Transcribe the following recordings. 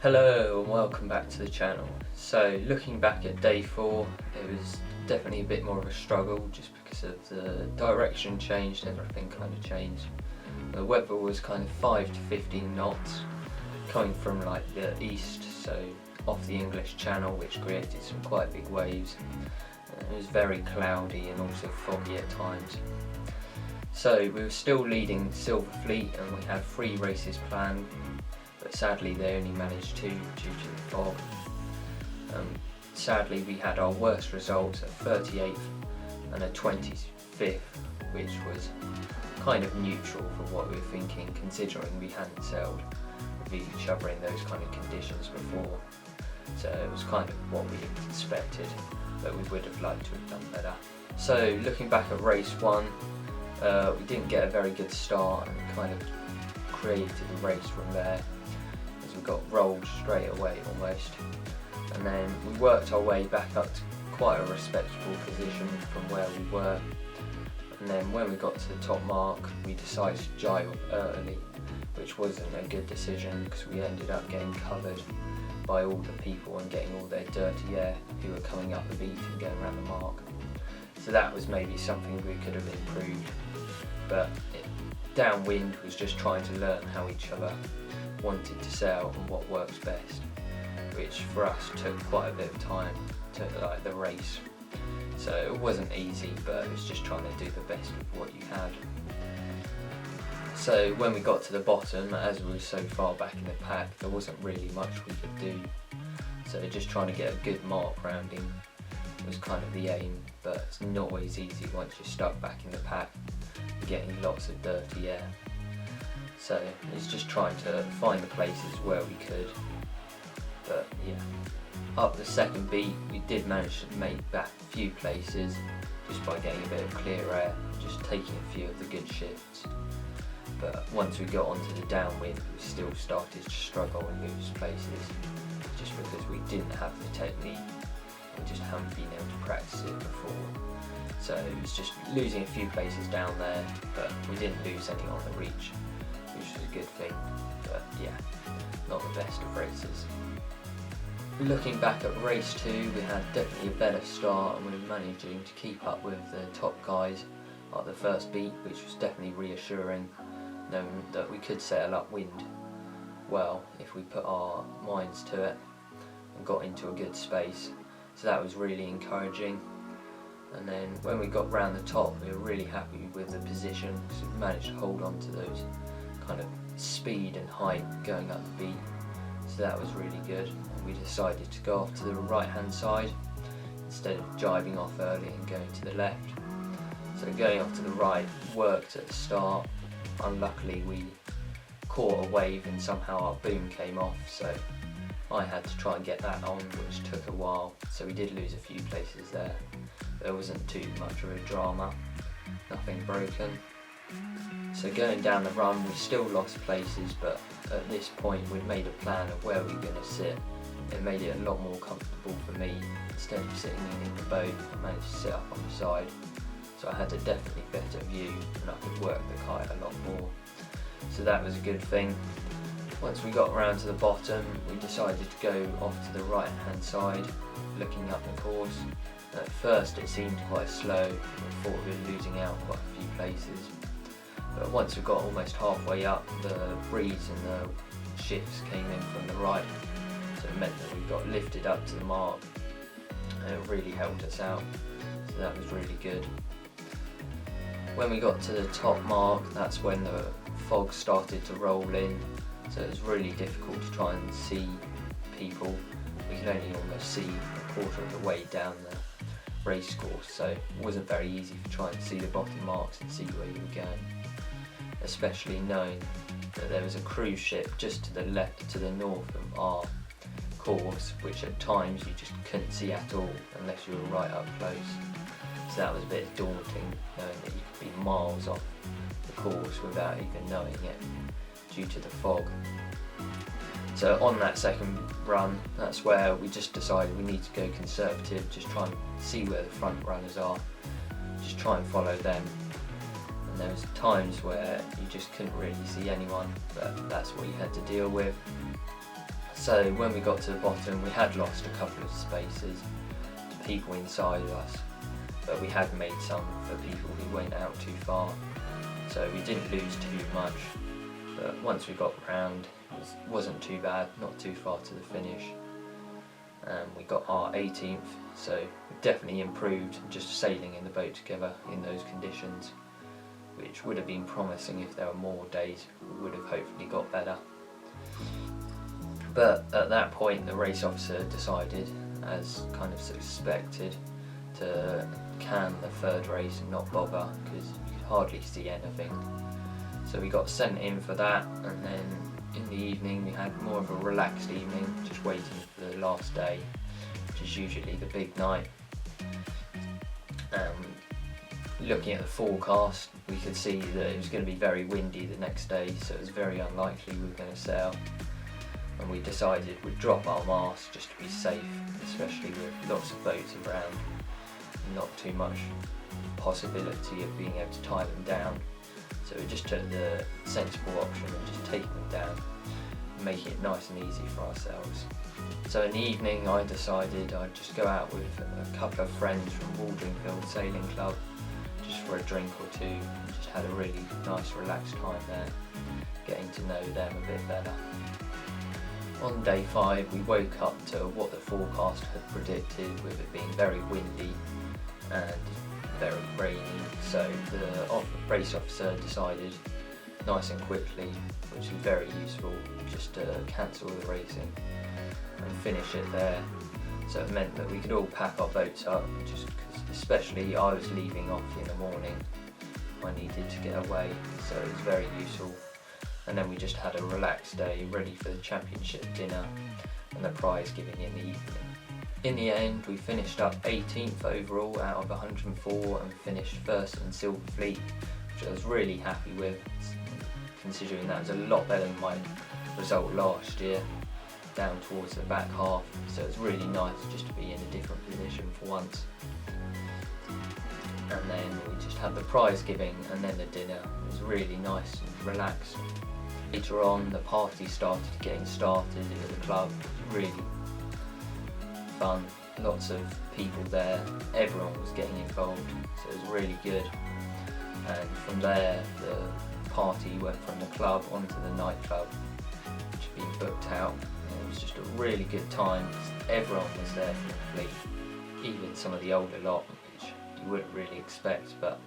Hello and welcome back to the channel. So looking back at day 4, it was definitely a bit more of a struggle just because of the direction changed, everything kind of changed. The weather was kind of 5 to 15 knots coming from like the east, so off the English Channel, which created some quite big waves. It was very cloudy and also foggy at times. So we were still leading Silver Fleet and we had 3 races planned, but sadly they only managed 2 due to the fog. Sadly we had our worst results at 38th and a 25th, which was kind of neutral for what we were thinking, considering we hadn't sailed with each other in those kind of conditions before. So it was kind of what we expected, but we would have liked to have done better. So looking back at race 1, we didn't get a very good start and kind of created a race from there, as we got rolled straight away almost. And then we worked our way back up to quite a respectable position from where we were. And then when we got to the top mark, we decided to jibe up early, which wasn't a good decision because we ended up getting covered by all the people and getting all their dirty air who were coming up the beat and going around the mark. So that was maybe something we could have improved, but downwind was just trying to learn how each other wanted to sail and what works best, which for us took quite a bit of time to like the race. So it wasn't easy, but it was just trying to do the best with what you had. So when we got to the bottom, as we were so far back in the pack, there wasn't really much we could do. So just trying to get a good mark rounding was kind of the aim, but it's not always easy once you're stuck back in the pack, getting lots of dirty air. So it's just trying to find the places where we could. But yeah, up the second beat we did manage to make back a few places just by getting a bit of clear air, just taking a few of the good shifts. But once we got onto the downwind, we still started to struggle and lose places, just because we didn't have the technique, we just haven't been able to practice it before. So it was just losing a few places down there, but we didn't lose any on the reach, which was a good thing. But yeah, not the best of races. Looking back at race 2, we had definitely a better start and we were managing to keep up with the top guys at the first beat, which was definitely reassuring, knowing that we could sail upwind well if we put our minds to it and got into a good space. So that was really encouraging. And then when we got round the top, we were really happy with the position because we managed to hold on to those kind of speed and height going up the beat. So that was really good. And we decided to go off to the right hand side instead of jibing off early and going to the left. So going off to the right worked at the start. Unluckily we caught a wave and somehow our boom came off, so I had to try and get that on, which took a while, so we did lose a few places there. There wasn't too much of a drama, nothing broken. So going down the run we still lost places, but at this point we'd made a plan of where we were going to sit. It made it a lot more comfortable for me. Instead of sitting in the boat, I managed to sit up on the side. So I had a definitely better view and I could work the kite a lot more. So that was a good thing. Once we got around to the bottom, we decided to go off to the right hand side, looking up the course. At first it seemed quite slow, we thought we were losing out quite a few places. But once we got almost halfway up, the breeze and the shifts came in from the right. So it meant that we got lifted up to the mark and it really helped us out. So that was really good. When we got to the top mark, that's when the fog started to roll in, so it was really difficult to try and see people. We could only almost see a quarter of the way down the race course, so it wasn't very easy to try and see the bottom marks and see where you were going, especially knowing that there was a cruise ship just to the left, to the north of our course, which at times you just couldn't see at all unless you were right up close. So that was a bit daunting, knowing that you could be miles off the course without even knowing it due to the fog. So on that second run, that's where we just decided we need to go conservative, just try and see where the front runners are, just try and follow them. And there was times where you just couldn't really see anyone, but that's what you had to deal with. So when we got to the bottom, we had lost a couple of spaces to people inside us, but we had made some for people who went out too far, so we didn't lose too much. But once we got round, it wasn't too bad, not too far to the finish. We got our 18th, so we definitely improved just sailing in the boat together in those conditions, which would have been promising if there were more days. We would have hopefully got better. But at that point the race officer decided, as kind of suspected, to can the third race and not bother because you could hardly see anything. So we got sent in for that, and then in the evening we had more of a relaxed evening, just waiting for the last day, which is usually the big night. Looking at the forecast, we could see that it was going to be very windy the next day, so it was very unlikely we were going to sail. And we decided we'd drop our mast just to be safe, especially with lots of boats around, not too much possibility of being able to tie them down. So we just took the sensible option of just taking them down, making it nice and easy for ourselves. So in the evening I decided I'd just go out with a couple of friends from Waldringfield Sailing Club, just for a drink or two, and just had a really nice relaxed time there, getting to know them a bit better. On day 5 we woke up to what the forecast had predicted, with it being very windy and very rainy, so the race officer decided nice and quickly, which was very useful, just to cancel the racing and finish it there. So it meant that we could all pack our boats up, just because especially I was leaving off in the morning, I needed to get away, so it was very useful. And then we just had a relaxed day, ready for the championship dinner and the prize giving in the evening. In the end we finished up 18th overall out of 104 and finished first in Silver Fleet, which I was really happy with, considering that was a lot better than my result last year, down towards the back half, so it was really nice just to be in a different position for once. And then we just had the prize giving and then the dinner. It was really nice and relaxed. Later on the party started getting started at the club. It was really fun, lots of people there, everyone was getting involved, so it was really good. And from there the party went from the club onto the nightclub, which had been booked out, and it was just a really good time. Everyone was there from the fleet, even some of the older lot, which you wouldn't really expect, but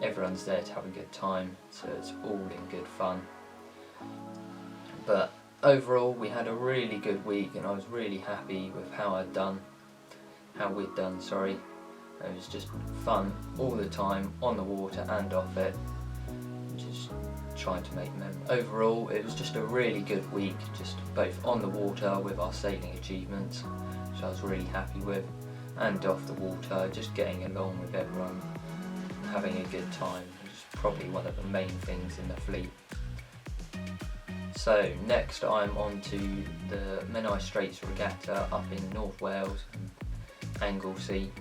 everyone's there to have a good time, so it's all in good fun. But overall we had a really good week, and I was really happy with how we'd done. It was just fun all the time, on the water and off it, just trying to make memories. Overall it was just a really good week, just both on the water with our sailing achievements, which I was really happy with, and off the water, just getting along with everyone, having a good time, which is probably one of the main things in the fleet. So next I'm on to the Menai Straits Regatta up in North Wales, Anglesey.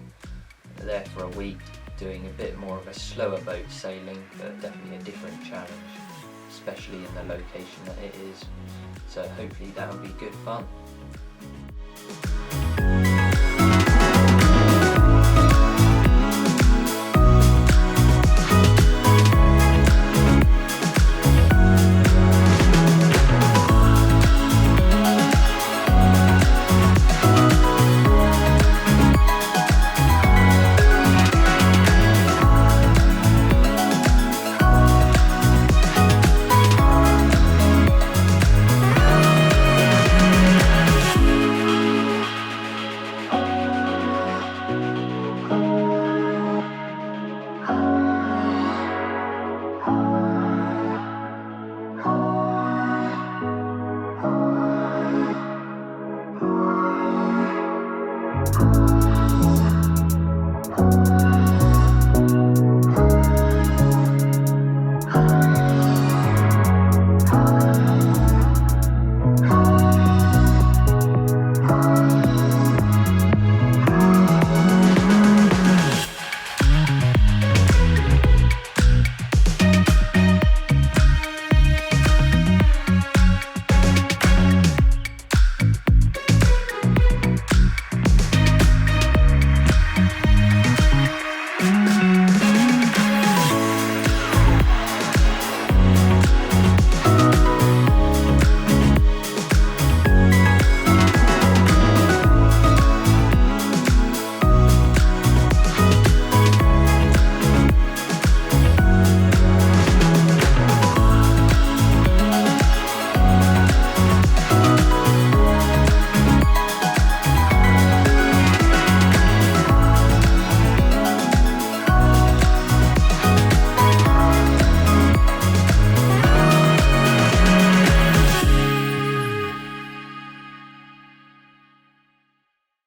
There for a week, doing a bit more of a slower boat sailing, but definitely a different challenge, especially in the location that it is. So hopefully that will be good fun.